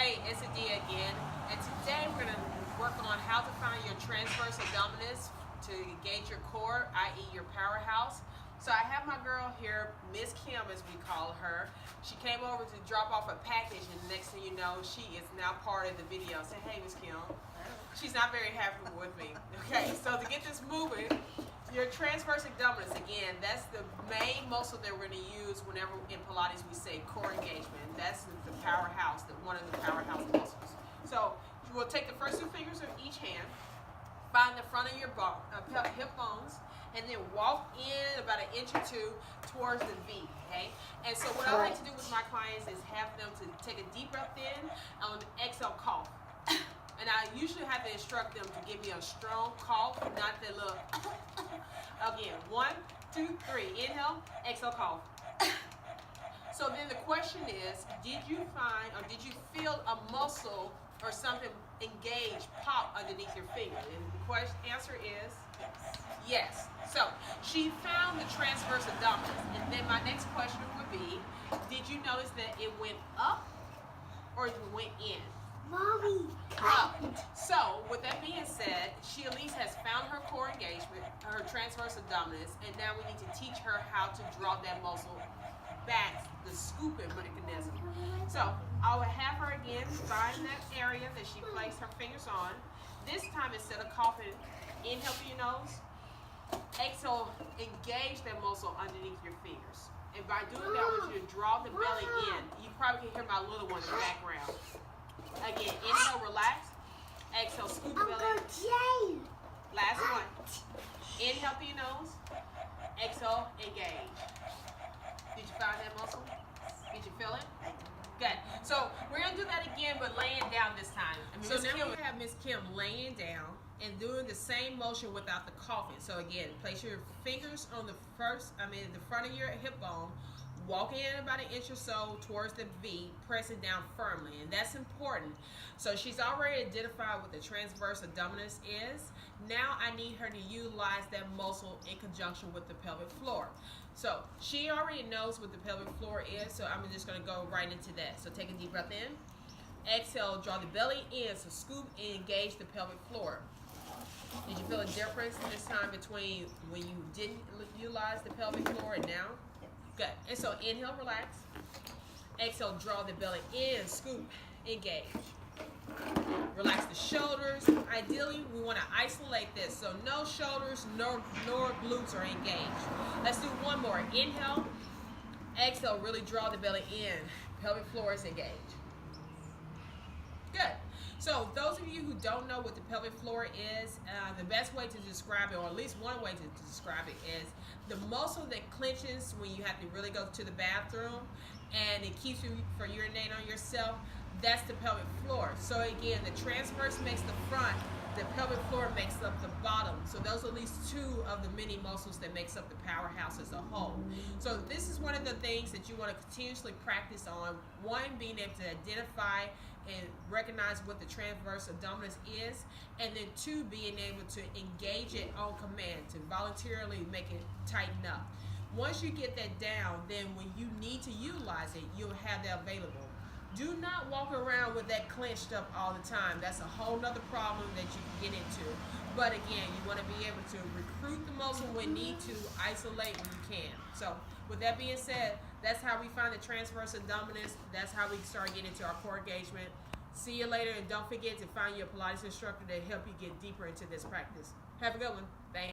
Hey, it's Adia again, and today we're going to work on how to find your transverse abdominis to engage your core, i.e. your powerhouse. So I have my girl here, Miss Kim as we call her. She came over to drop off a package, and the next thing you know, she is now part of the video. Say, hey, Miss Kim. She's not very happy with me. Okay, so to get this moving, your transverse abdominis, again, that's the main muscle that we're going to use whenever in Pilates we say core engagement. That's the powerhouse, one of the powerhouse muscles. So you will take the first two fingers of each hand, find the front of your hip bones, and then walk in about an inch or two towards the V, okay? And so what I like to do with my clients is have them to take a deep breath in, and on the exhale, cough. And I usually have to instruct them to give me a strong cough, not that little. Again, 1, 2, 3. Inhale, exhale, cough. So then the question is, did you find or did you feel a muscle or something engage, pop underneath your finger? And the answer is yes. So she found the transverse abdominis. And then my next question would be, did you notice that it went up or it went in? Mommy. So, with that being said, she at least has found her core engagement, her transverse abdominis, and now we need to teach her how to draw that muscle back, the scooping mechanism. So, I will have her again find that area that she placed her fingers on. This time, instead of coughing, inhale through your nose, exhale, engage that muscle underneath your fingers. And by doing that, I want you to draw the belly in. You probably can hear my little one in the background. Again, inhale, relax. Exhale, scoop the belly. Last one. Inhale through your nose. Exhale, engage. Did you find that muscle? Did you feel it? Good. So we're going to do that again, but laying down this time. So now we have Miss Kim laying down and doing the same motion without the coughing. So again, place your fingers on the front of your hip bone. Walk in about an inch or so towards the V, press it down firmly, and that's important. So she's already identified what the transverse abdominis is. Now I need her to utilize that muscle in conjunction with the pelvic floor. So she already knows what the pelvic floor is, so I'm just going to go right into that. So take a deep breath in. Exhale, draw the belly in, so scoop and engage the pelvic floor. Did you feel a difference this time between when you didn't utilize the pelvic floor and now? Good. And so inhale, relax. Exhale, draw the belly in, scoop, engage. Relax the shoulders. Ideally, we want to isolate this. So no shoulders, nor glutes are engaged. Let's do one more. Inhale. Exhale, really draw the belly in. Pelvic floor is engaged. Good. So those of you who don't know what the pelvic floor is, the best way to describe it, or at least one way to describe it, is the muscle that clenches when you have to really go to the bathroom and it keeps you from urinating on yourself. That's the pelvic floor. So again, the transverse makes the front, the pelvic floor makes up the bottom. So those are at least two of the many muscles that makes up the powerhouse as a whole. So this is one of the things that you want to continuously practice on. One, being able to identify and recognize what the transverse abdominis is, and then two, being able to engage it on command, to voluntarily make it tighten up. Once you get that down, then when you need to utilize it, you'll have that available. Do not walk around with that clenched up all the time. That's a whole nother problem that you can get into. But again, you want to be able to recruit the muscle when need to, isolate when you can. So with that being said, that's how we find the transverse abdominis. That's how we start getting into our core engagement. See you later, and don't forget to find your Pilates instructor to help you get deeper into this practice. Have a good one. Thanks.